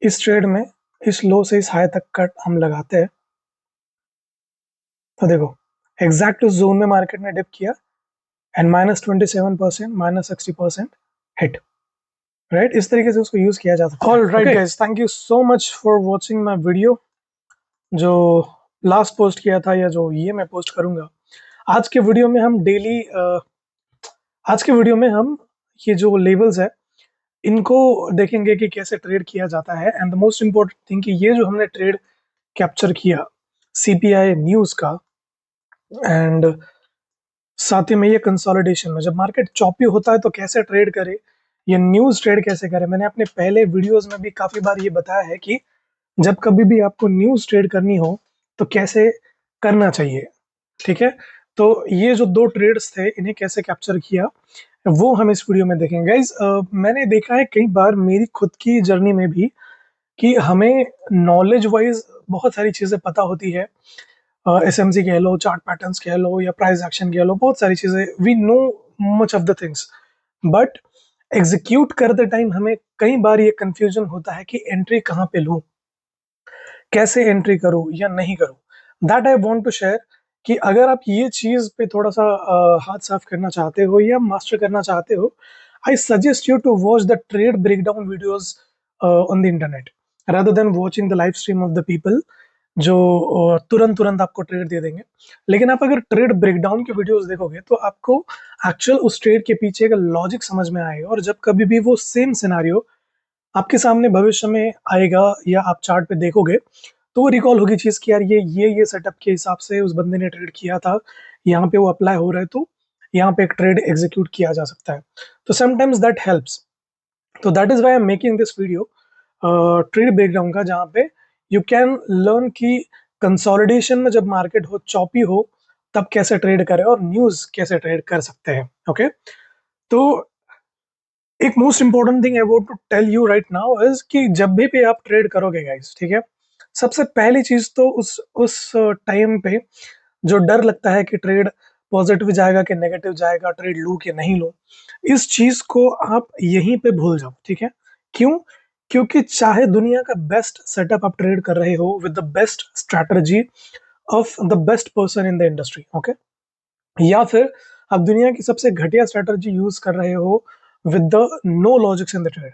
इस ट्रेड में इस लो से इस हाई तक कट हम लगाते हैं तो देखो एग्जैक्ट उस जोन में मार्केट ने डिप किया एंड -27%, -60% हिट, राइट? इस तरीके से उसको यूज किया जा सकता है। All right guys, thank you so much for watching my video. जो लास्ट पोस्ट किया था या जो ये मैं पोस्ट करूंगा आज के वीडियो में, हम डेली आज के वीडियो में हम ये जो लेवल्स है इनको देखेंगे कि कैसे ट्रेड किया जाता है। And the most important thing कि ये जो हमने ट्रेड कैप्चर किया सीपीआई न्यूज का, एंड साथ ही में ये कंसोलिडेशन में जब मार्केट चॉपी होता है तो कैसे ट्रेड करे, ये न्यूज ट्रेड कैसे करे। मैंने अपने पहले वीडियोस में भी काफी बार ये बताया है कि जब कभी भी आपको न्यूज ट्रेड करनी हो तो कैसे करना चाहिए, ठीक है? तो ये जो दो ट्रेड्स थे इन्हें कैसे कैप्चर किया वो हम इस वीडियो में देखेंगे। गाइज मैंने देखा है कई बार मेरी खुद की जर्नी में भी कि हमें नॉलेज वाइज बहुत सारी चीज़ें पता होती है। एसएमसी कह लो, चार्ट पैटर्न्स कह लो, या प्राइस एक्शन कह लो, बहुत सारी चीज़ें we know much of the things, but execute करते टाइम हमें कई बार ये कंफ्यूजन होता है कि एंट्री कहाँ पे लूँ, कैसे एंट्री करूँ या नहीं करूँ। That I want to share कि अगर आप ये चीज़ पे थोड़ा सा हाथ साफ करना चाहते हो या मास्टर करना चाहते हो, I suggest you to watch the trade breakdown videos on the internet rather than watching the live stream of the people जो तुरंत तुरंत आपको ट्रेड दे देंगे। लेकिन आप अगर ट्रेड ब्रेकडाउन के वीडियोस देखोगे तो आपको एक्चुअल उस ट्रेड के पीछे का लॉजिक समझ में आएगा, और जब कभी भी वो सेम सिनारियो आपके सामने भविष्य में आएगा या आप चार्ट पे देखोगे तो वो रिकॉल होगी चीज कि यार ये सेटअप के हिसाब से उस बंदे ने ट्रेड किया था, यहाँ पे वो अप्लाई हो रहा है, तो यहाँ पे एक ट्रेड एग्जीक्यूट किया जा सकता है। तो समटाइम्स दैट हेल्प्स। तो that is why I am making this video trade breakdown का, जहाँ पे यू कैन लर्न कि कंसोलिडेशन में जब मार्केट हो, चॉपी हो, तब कैसे ट्रेड करें और न्यूज कैसे ट्रेड कर सकते हैं। ओके तो एक most important thing I want to tell you right now is कि जब भी आप ट्रेड करोगे गाइस, ठीक है, सबसे पहली चीज तो उस टाइम पे जो डर लगता है कि ट्रेड पॉजिटिव जाएगा कि नेगेटिव जाएगा, ट्रेड लूं कि नहीं लूं, इस चीज को आप यहीं पे भूल जाओ, ठीक है? क्यों? क्योंकि चाहे दुनिया का बेस्ट सेटअप आप ट्रेड कर रहे हो with the best strategy of the best person in the industry, okay, या फिर आप दुनिया की सबसे घटिया स्ट्रैटेजी यूज कर रहे हो with the no logics in the trade,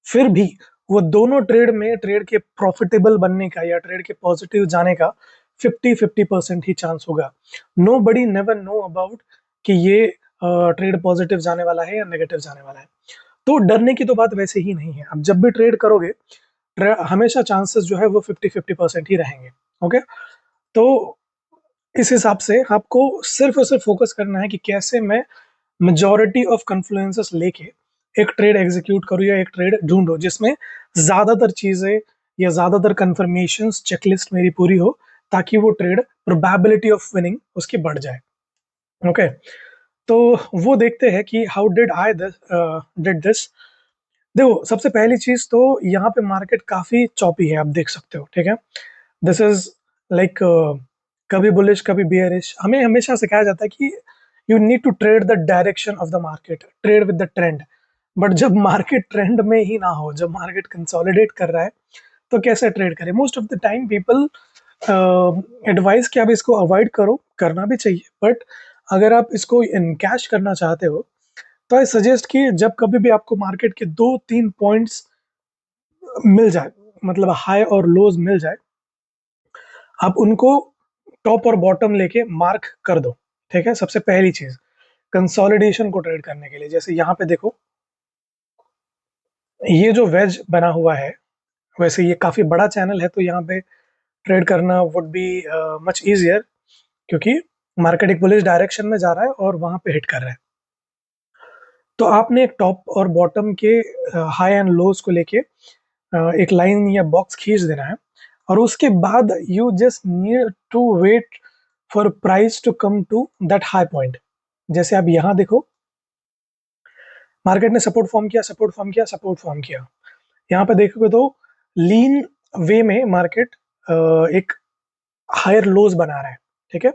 फिर भी वो दोनों ट्रेड में ट्रेड के प्रॉफिटेबल बनने का या ट्रेड के पॉजिटिव जाने का 50-50% ही चांस होगा। Nobody never know about कि ये ट्रेड पॉजिटिव जाने वाला है या नेगेटिव जाने वाला है। तो डरने की तो बात वैसे ही नहीं है। अब जब भी ट्रेड करोगे हमेशा चांसेस जो है वो 50-50% ही रहेंगे। ओके तो इस हिसाब से आपको सिर्फ और सिर्फ फोकस करना है कि कैसे मैं मेजॉरिटी ऑफ कन्फ्लुएंसेस लेके एक ट्रेड एग्जीक्यूट करूँ या एक ट्रेड ढूंढो जिसमें ज्यादातर चीजें या ज्यादातर कंफर्मेशंस चेकलिस्ट मेरी पूरी हो, ताकि वो ट्रेड प्रोबेबिलिटी ऑफ विनिंग उसकी बढ़ जाए। ओके तो वो देखते हैं कि हाउ डिड दिस। देखो सबसे पहली चीज तो यहाँ पे मार्केट काफी चॉपी है, आप देख सकते हो, ठीक है? दिस इज लाइक कभी बुलिश कभी बियरिश। हमें हमेशा सिखाया जाता है कि you need to trade the direction of the market, trade with the trend. But जब मार्केट ट्रेंड में ही ना हो, जब मार्केट कंसोलिडेट कर रहा है, तो कैसे ट्रेड करें? Most of the time people advice कि आप इसको अवॉइड करो, करना भी चाहिए, बट अगर आप इसको इनकैश करना चाहते हो तो आई सजेस्ट कि जब कभी भी आपको मार्केट के 2-3 पॉइंट्स मिल जाए, मतलब हाई और लोज मिल जाए, आप उनको टॉप और बॉटम लेके मार्क कर दो, ठीक है? सबसे पहली चीज कंसोलिडेशन को ट्रेड करने के लिए, जैसे यहाँ पे देखो ये जो वेज बना हुआ है, वैसे ये काफी बड़ा चैनल है तो यहाँ पे ट्रेड करना वुड बी मच इजियर, क्योंकि मार्केट एक बुलिश डायरेक्शन में जा रहा है और वहां पे हिट कर रहा है। तो आपने एक टॉप और बॉटम के हाई एंड लोज को लेके एक लाइन या बॉक्स खींच देना है, और उसके बाद you just need to wait for price to come to that high point. जैसे आप यहाँ देखो मार्केट ने सपोर्ट फॉर्म किया, सपोर्ट फॉर्म किया, सपोर्ट फॉर्म किया। यहाँ पे देखोगे तो लीन वे में मार्केट एक हायर लोज बना रहा है, ठीक है?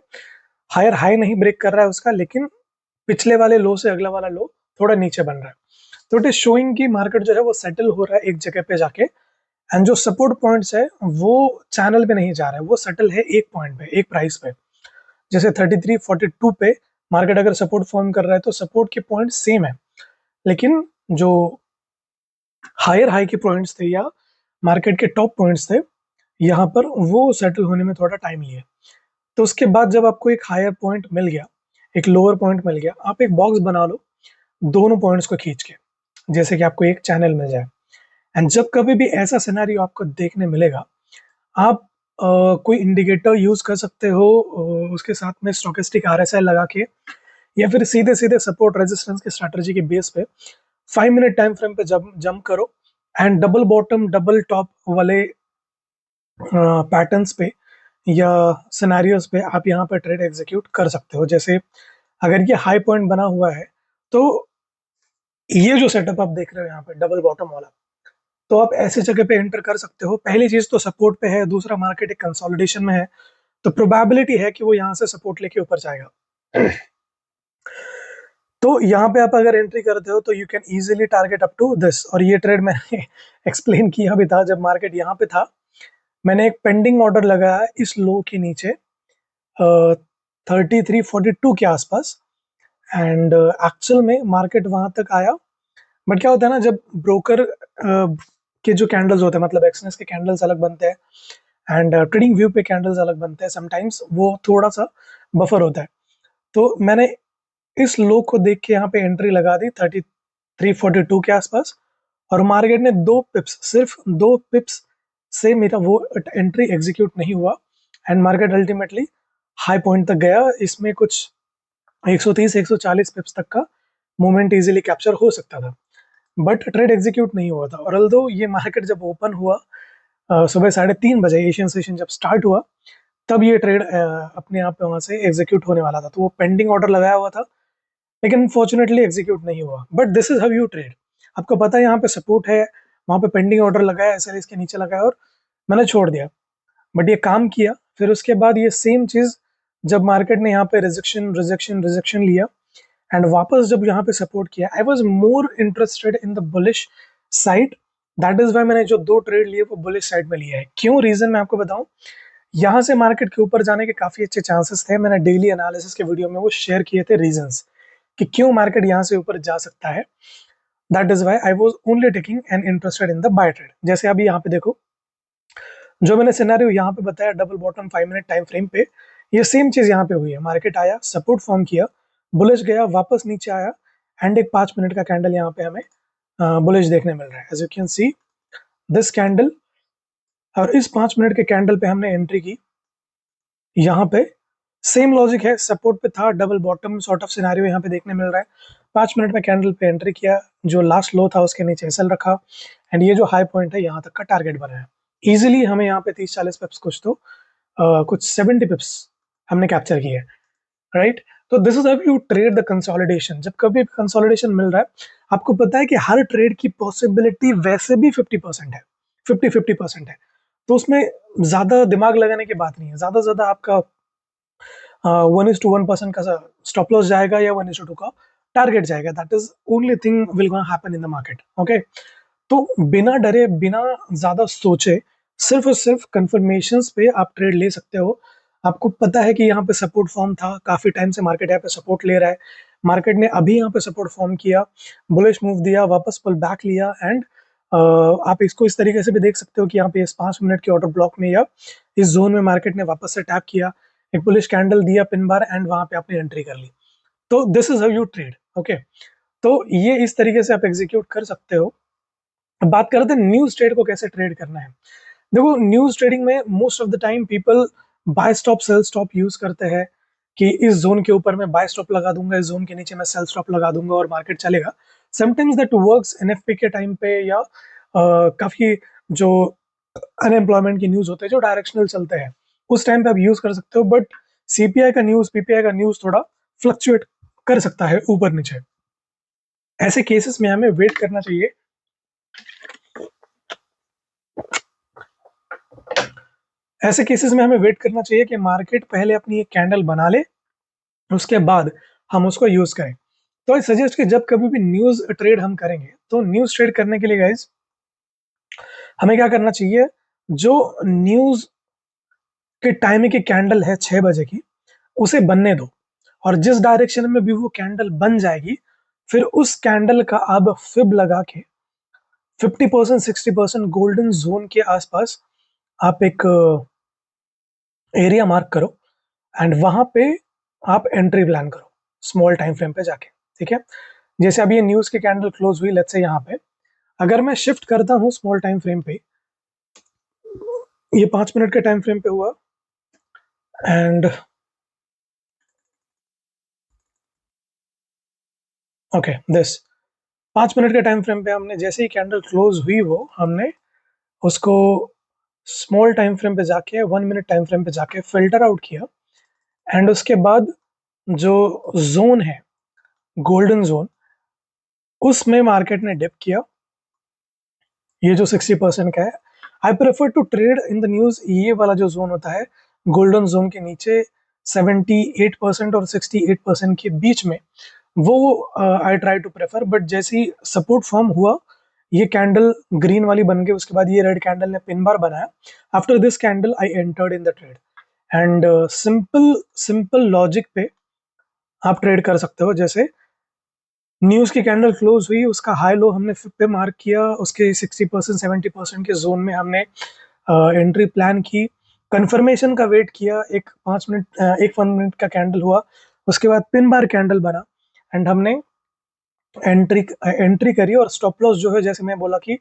हायर हाई नहीं ब्रेक कर रहा है उसका, लेकिन पिछले वाले लो से अगला वाला लो थोड़ा नीचे बन रहा है। तो इट इज शोइंग कि मार्केट जो है वो सेटल हो रहा है एक जगह पे जाके, एंड जो सपोर्ट पॉइंट्स है वो चैनल पे नहीं जा रहा है, वो सेटल है एक पॉइंट पे, एक प्राइस पे। जैसे 3342 पे मार्केट अगर सपोर्ट फॉर्म कर रहा है तो सपोर्ट के पॉइंट सेम है, लेकिन जो हायर हाई के पॉइंट्स थे या मार्केट के टॉप पॉइंट्स थे, यहाँ पर वो सेटल होने में थोड़ा टाइम लिया। तो उसके बाद जब आपको एक हायर पॉइंट मिल गया, एक लोअर पॉइंट मिल गया, आप एक बॉक्स बना लो दोनों पॉइंट्स को खींच के, जैसे कि आपको एक चैनल मिल जाए। एंड जब कभी भी ऐसा सिनेरियो आपको देखने मिलेगा, आप कोई इंडिकेटर यूज कर सकते हो, उसके साथ में स्टोकेस्टिक आरएसआई लगा के, या फिर सीधे सीधे सपोर्ट रेजिस्टेंस की स्ट्रेटजी के बेस पे 5 मिनट टाइम फ्रेम पे जंप करो and double bottom double top वाले पैटर्न्स पे या सिनेरियोज पे आप यहाँ पर ट्रेड एग्जीक्यूट कर सकते हो। जैसे अगर ये हाई पॉइंट बना हुआ है तो ये जो सेटअप आप देख रहे हो यहाँ पे डबल बॉटम वाला, तो आप ऐसे जगह पे एंटर कर सकते हो। पहली चीज तो सपोर्ट पे है, दूसरा मार्केट एक कंसोलिडेशन में है, तो प्रोबेबिलिटी है कि वो यहाँ से सपोर्ट लेके ऊपर जाएगा। तो यहाँ पे आप अगर एंट्री करते हो तो you can easily target up to this. और ये ट्रेड मैंने एक्सप्लेन किया भी था जब मार्केट यहाँ पे था, मैंने एक पेंडिंग ऑर्डर लगाया इस लो के नीचे 3342 के आसपास, एंड एक्चुअल में मार्केट वहां तक आया। बट क्या होता है ना, जब ब्रोकर के जो कैंडल्स होते हैं, मतलब एक्सनेस के कैंडल्स अलग बनते हैं एंड ट्रेडिंग व्यू पे कैंडल्स अलग बनते हैं, समटाइम्स वो थोड़ा सा बफर होता है। तो मैंने इस लो को देख के यहाँ पे एंट्री लगा दी 3342 के आसपास, और मार्केट ने 2 पिप्स, सिर्फ 2 पिप्स से मेरा वो एंट्री एग्जीक्यूट नहीं हुआ, and market ultimately high point तक गया। इसमें कुछ 130 140 पिप्स तक का मूवमेंट इजीली कैप्चर हो सकता था, बट ट्रेड एग्जीक्यूट नहीं हुआ था। और अल्दो ये मार्केट जब ओपन हुआ सुबह 3:30 बजे एशियन सेशन जब स्टार्ट हुआ, तब ये ट्रेड अपने आप वहां से एग्जीक्यूट होने वाला था। तो वो पेंडिंग ऑर्डर लगाया हुआ था, लेकिन अनफॉर्चुनेटली एग्जीक्यूट नहीं हुआ। But this is how you trade. आपको पता है यहाँ पे सपोर्ट है, वहां पे पेंडिंग ऑर्डर लगाया, एसएल इसके नीचे लगाया और मैंने छोड़ दिया, बट ये काम किया। फिर उसके बाद ये सेम चीज जब मार्केट ने यहाँ पे रिजेक्शन रिजेक्शन रिजेक्शन लिया एंड वापस जब यहाँ पे सपोर्ट किया, I was more interested in the bullish side. That is why मैंने जो 2 ट्रेड लिए वो बुलिश साइड में लिया है। क्यों, रीजन मैं आपको बताऊं, यहाँ से मार्केट के ऊपर जाने के काफी अच्छे चांसेस थे। मैंने डेली एनालिसिस के वीडियो में वो शेयर किए थे रीजंस कि क्यों मार्केट यहाँ से ऊपर जा सकता है। That is why I was only taking and interested in the buy trade. जैसे अभी यहाँ पे देखो, जो मैंने सिनेरियो यहाँ पे बताया double bottom 5 minute time frame पे, ये सेम चीज यहाँ पे हुई है। मार्केट आया, सपोर्ट फॉर्म किया, बुलिश गया, वापस नीचे आया, एंड एक 5 मिनट का कैंडल यहाँ पे हमें बुलिश देखने मिल रहा है, as you can see this candle. और इस 5 मिनट के कैंडल पे हमने एंट्री की। यहाँ पे सेम लॉजिक है, सपोर्ट पे था, double bottom sort of scenario यहाँ पे देखने मिल रहा है। 5 मिनट में कैंडल पे एंट्री किया, जो लास्ट लो था उसके नीचे एसएल रखा, एंड ये जो हाई पॉइंट है यहाँ तक का टारगेट बना है। इजिली हमें यहाँ पे 30-40 पिप्स, कुछ तो कुछ 70 पिप्स हमने कैप्चर किए, राइट। तो this is how you trade the consolidation. जब कभी कंसोलिडेशन मिल रहा है, आपको पता है कि हर ट्रेड की पॉसिबिलिटी वैसे भी 50% है, 50-50% है। तो उसमें ज्यादा दिमाग लगाने की बात नहीं है। ज्यादा से ज्यादा आपका 1:1% का स्टॉप लॉस जाएगा या 1:2 का टारगेट जाएगा। That is only thing will gonna happen in the market, okay. तो बिना डरे, बिना ज्यादा सोचे, सिर्फ और सिर्फ कंफर्मेशंस पे आप ट्रेड ले सकते हो। आपको पता है कि यहाँ पे सपोर्ट फॉर्म था, काफी टाइम से मार्केट यहाँ पे सपोर्ट ले रहा है, मार्केट ने अभी यहाँ पे सपोर्ट फॉर्म किया, बुलिश मूव दिया, वापस पुल बैक लिया, एंड आप इसको इस तरीके से भी देख सकते हो कि यहाँ पे इस 5 मिनट के ऑर्डर ब्लॉक में या इस जोन में मार्केट ने वापस से टैप किया, एक बुलिश कैंडल दिया पिन बार, एंड वहां पे आपने एंट्री कर ली। तो this is how you trade, okay. तो ये इस तरीके से आप एग्जीक्यूट कर सकते हो। अब बात करते हैं न्यूज ट्रेड को कैसे ट्रेड करना है। देखो, न्यूज ट्रेडिंग में most of the time people buy stop sell stop use करते हैं कि इस जोन के ऊपर मैं बाय स्टॉप लगा दूंगा, इस जोन के नीचे मैं सेल स्टॉप लगा दूंगा और मार्केट चलेगा। समटाइम्स दैट वर्क्स एनएफपी के टाइम पे, या काफी जो अनएम्प्लॉयमेंट की न्यूज होते हैं जो डायरेक्शनल चलते हैं, उस टाइम पे आप यूज कर सकते हो। बट सीपीआई का न्यूज, पीपीआई का न्यूज थोड़ा फ्लक्चुएट कर सकता है ऊपर नीचे। ऐसे केसेस में हमें वेट करना चाहिए। ऐसे केसेस में हमें वेट करना चाहिए कि मार्केट पहले अपनी एक कैंडल बना ले, उसके बाद हम उसको यूज करें। तो आई सजेस्ट कि जब कभी भी न्यूज ट्रेड हम करेंगे, तो न्यूज ट्रेड करने के लिए गाइज हमें क्या करना चाहिए, जो न्यूज के टाइम की कैंडल है 6 बजे की, उसे बनने दो, और जिस डायरेक्शन में भी वो कैंडल बन जाएगी, फिर उस कैंडल का अब फिब लगा के 50% 60% गोल्डन जोन के आसपास आप एक एरिया मार्क करो, एंड वहां पे आप एंट्री प्लान करो स्मॉल टाइम फ्रेम पे जाके। ठीक है, जैसे अभी ये न्यूज की कैंडल क्लोज हुई, लेट्स से यहाँ पे अगर मैं शिफ्ट करता हूँ स्मॉल टाइम फ्रेम पे, ये 5 मिनट के टाइम फ्रेम पे हुआ, एंड ओके दिस 5 मिनट के टाइम फ्रेम पे हमने जैसे ही कैंडल क्लोज हुई, वो हमने उसको स्मॉल टाइम फ्रेम पे जाके 1 मिनट टाइम फ्रेम पे जाके फिल्टर आउट किया, एंड उसके बाद जो जोन है गोल्डन जोन, उसमें मार्केट ने डिप किया, ये जो 60% का है। I prefer to trade in the news, ये वाला जो जोन होता है गोल्डन जोन के नीचे 78% और 68% के बीच में, वो I try to prefer. But जैसे ही सपोर्ट फॉर्म हुआ, ये कैंडल ग्रीन वाली बन गई, उसके बाद ये रेड कैंडल ने पिन बार बनाया। After this candle I entered in the trade, and simple simple logic पे आप ट्रेड कर सकते हो। जैसे न्यूज की कैंडल क्लोज हुई, उसका हाई लो हमने फिर पे मार्क किया, उसके 60% 70% के जोन में हमने एंट्री प्लान की, कंफर्मेशन का वेट किया, एक 5 मिनट एक 1 मिनट का कैंडल हुआ, उसके बाद पिन बार कैंडल बना, एंड हमने एंट्री एंट्री करी। और स्टॉप लॉस जो है, जैसे मैं बोला कि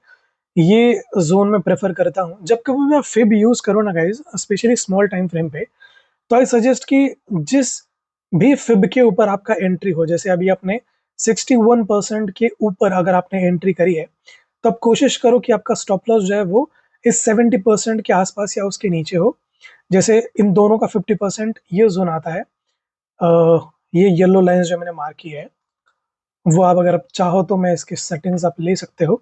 ये जोन में प्रेफर करता हूँ जब कभी मैं फिब यूज करूँ ना guys, specially small time frame पे, तो आई सजेस्ट कि जिस भी फिब के ऊपर आपका एंट्री हो, जैसे अभी आपने 61% के ऊपर अगर आपने एंट्री करी है, तो आप कोशिश करो कि आपका स्टॉप लॉस जो है वो इस 70% के आसपास या उसके नीचे हो। जैसे इन दोनों का 50% ये जोन आता है, ये येलो लाइंस जो मैंने मार्क की है, वो आप अगर आप चाहो तो मैं इसके सेटिंग्स आप ले सकते हो,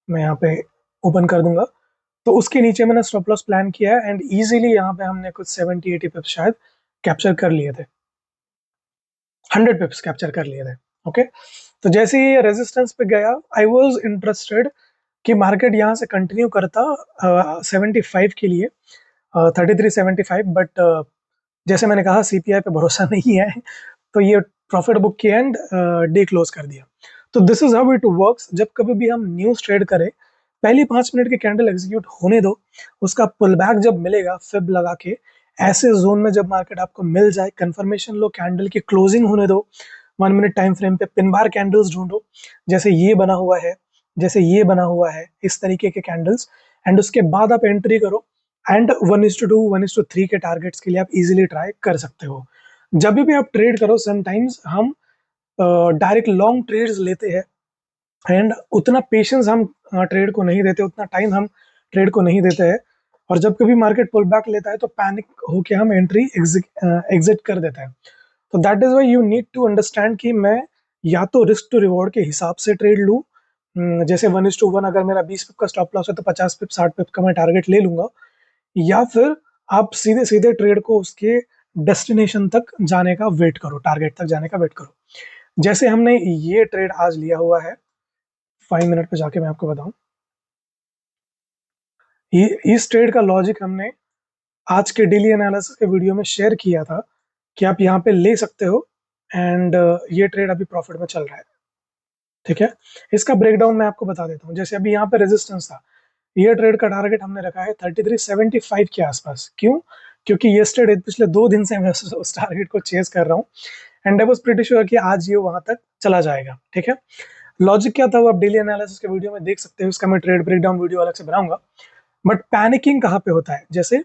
मैं यहाँ पे ओपन कर दूंगा। तो उसके नीचे मैंने स्टॉप लॉस प्लान किया है, एंड इजीली यहाँ पे हमने कुछ 70-80 पिप्स शायद कैप्चर कर लिए थे, 100 पिप्स कैप्चर कर लिए थे। ओके, तो जैसे ही ये रेजिस्टेंस पे गया, आई वाज इंटरेस्टेड कि मार्केट यहाँ से कंटिन्यू करता 75 के लिए, 3375, बट जैसे मैंने कहा सीपीआई पे भरोसा नहीं है, तो ये प्रॉफिट बुक की एंड डे क्लोज कर दिया। तो this is how it works. जब कभी भी हम न्यूज ट्रेड करें, पहली 5 मिनट की कैंडल एग्जीक्यूट होने दो, उसका पुल बैक जब मिलेगा फिब लगा के, ऐसे जोन में जब मार्केट आपको मिल जाए, कंफर्मेशन लो, कैंडल की क्लोजिंग होने दो, 1 मिनट टाइम फ्रेम पे पिन बार कैंडल्स ढूंढो, जैसे ये बना हुआ है, जैसे ये बना हुआ है, इस तरीके के कैंडल्स, एंड उसके बाद आप एंट्री करो, एंड 1:2 1:3 के टारगेट्स के लिए आप इजीली ट्राई कर सकते हो। जब भी आप ट्रेड करो, समटाइम्स हम डायरेक्ट लॉन्ग ट्रेड्स लेते हैं, एंड उतना पेशेंस हम ट्रेड को नहीं देते, उतना टाइम हम ट्रेड को नहीं देते हैं, और जब कभी मार्केट पुल बैक लेता है तो पैनिक होके हम एंट्री एग्जिट कर देते हैं। तो that is why you need to understand कि मैं या तो रिस्क टू रिवॉर्ड के हिसाब से ट्रेड लूँ, जैसे 1:1, अगर मेरा 20 पिप का स्टॉप लॉस है तो 50 पिप 60 पिप का मैं टारगेट ले लूंगा, या फिर आप सीधे सीधे ट्रेड को उसके डेस्टिनेशन तक जाने का वेट करो, टारगेट तक जाने का वेट करो। जैसे हमने ये ट्रेड आज लिया हुआ है, 5 मिनट पे जाके मैं आपको बताऊं, ये इस ट्रेड का लॉजिक हमने आज के डेली एनालिसिस के वीडियो में शेयर किया था कि आप यहाँ पे ले सकते हो, एंड ये ट्रेड अभी प्रॉफिट में चल रहा है। ठीक है, इसका ब्रेकडाउन मैं आपको बता देता हूँ। जैसे अभी यहाँ पे रेजिस्टेंस था, ये ट्रेड का टारगेट हमने रखा है 3375 के आसपास। क्यों? क्योंकि येस्टरडे पिछले 2 दिन से मैं उस टारगेट को चेस कर रहा हूँ, and I was pretty sure कि आज ये वहां तक चला जाएगा। ठीक है, लॉजिक क्या था वो आप डेली एनालिसिस के वीडियो में देख सकते हो, इसका मैं ट्रेड ब्रेकडाउन वीडियो अलग से बनाऊंगा। बट पैनिकिंग कहाँ पे होता है, जैसे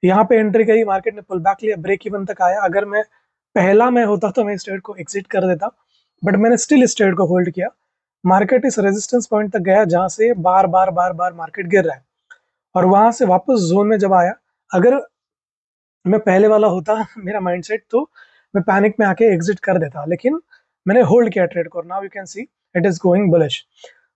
यहाँ पे एंट्री करी, मार्केट ने पुल बैक लिया, ब्रेक इवन तक आया, अगर मैं पहला मैं होता तो मैं इस ट्रेड को एग्जिट कर देता, बट मैंने स्टिल इस ट्रेड को होल्ड किया। मार्केट इस रेजिस्टेंस पॉइंट तक गया जहां से बार बार बार बार मार्केट गिर रहा है, और वहां से वापस जोन में जब आया, अगर मैं पहले वाला होता मेरा माइंडसेट, तो मैं पैनिक में आके एग्जिट कर देता, लेकिन मैंने होल्ड किया ट्रेड को। Now you can see it is going bullish.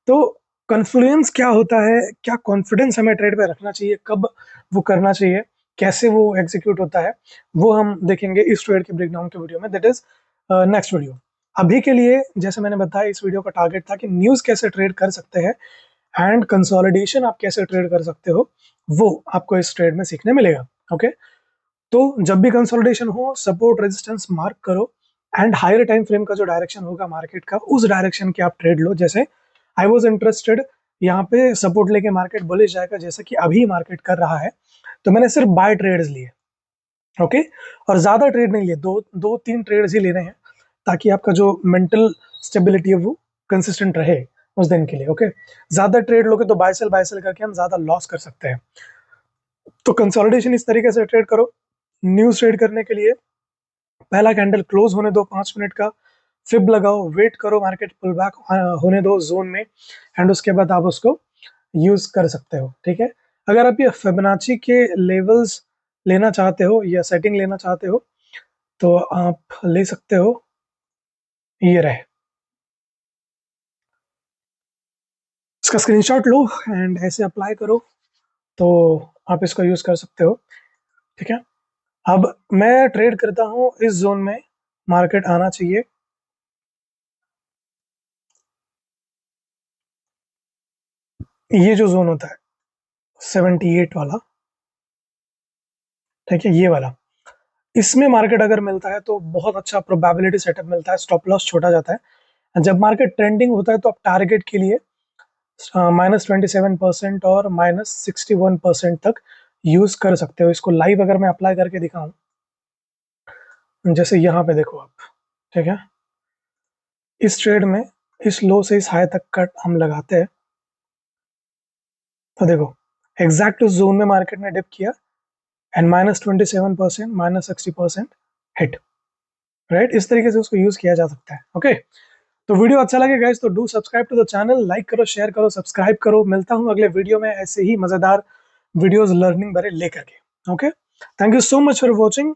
तो कॉन्फ्लुएंस क्या होता है, क्या कॉन्फिडेंस हमें ट्रेड पे रखना चाहिए, कब वो करना चाहिए, कैसे वो एग्जीक्यूट होता है, वो हम देखेंगे इस ट्रेड के ब्रेकडाउन के वीडियो में, दैट इज नेक्स्ट वीडियो। अभी के लिए जैसे मैंने बताया, इस वीडियो का टारगेट था कि न्यूज कैसे ट्रेड कर सकते हैं, एंड कंसोलिडेशन आप कैसे ट्रेड कर सकते हो वो आपको इस ट्रेड में सीखने मिलेगा। ओके, तो जब भी कंसोलिडेशन हो सपोर्ट रेजिस्टेंस मार्क करो एंड हायर टाइम फ्रेम का जो डायरेक्शन होगा मार्केट का उस डायरेक्शन के आप ट्रेड लो। जैसे आई वाज इंटरेस्टेड यहाँ पे सपोर्ट लेके मार्केट बुलिश जाएगा जैसा कि अभी मार्केट कर रहा है, तो मैंने सिर्फ बाय ट्रेड्स लिए। ओके, और ज्यादा ट्रेड नहीं लिए, दो दो तीन ट्रेड्स ही लेने हैं ताकि आपका जो मेंटल स्टेबिलिटी है वो कंसिस्टेंट रहे उस दिन के लिए। ओके, ज्यादा ट्रेड लोगे तो बाय सेल करके हम ज्यादा लॉस कर सकते हैं। तो कंसोलिडेशन इस तरीके से ट्रेड करो। न्यूज ट्रेड करने के लिए पहला कैंडल क्लोज होने दो 5 मिनट का, फिब लगाओ, वेट करो मार्केट पुल बैक होने दो जोन में, एंड उसके बाद आप उसको यूज कर सकते हो। ठीक है, अगर आप ये फिबोनाची के लेवल्स लेना चाहते हो या सेटिंग लेना चाहते हो तो आप ले सकते हो, ये रहे, इसका स्क्रीनशॉट लो एंड ऐसे अप्लाई करो तो आप इसको यूज कर सकते हो। ठीक है, अब मैं ट्रेड करता हूँ इस जोन में, मार्केट आना चाहिए। ये जो जोन होता है 78 वाला, ठीक है, ये वाला, इसमें मार्केट अगर मिलता है तो बहुत अच्छा प्रोबेबिलिटी सेटअप मिलता है, स्टॉप लॉस छोटा जाता है। जब मार्केट ट्रेंडिंग होता है तो आप टारगेट के लिए -27% और -61% तक यूज कर सकते हो। इसको लाइव अगर मैं अप्लाई करके दिखाऊं, जैसे यहाँ पे देखो आप, ठीक है, इस ट्रेड में इस लो से इस हाई तक कट हम लगाते हैं तो देखो एग्जैक्ट उस जोन में मार्केट ने डिप किया एंड -27%, -60% हिट, राइट। इस तरीके से उसको यूज किया जा सकता है। ओके, तो वीडियो अच्छा लगे गाइस तो do subscribe to the channel, like करो, शेयर करो, सब्सक्राइब करो। मिलता हूँ अगले वीडियो में ऐसे ही मजेदार वीडियोस लर्निंग भरे लेकर के। Okay, thank you so much for watching.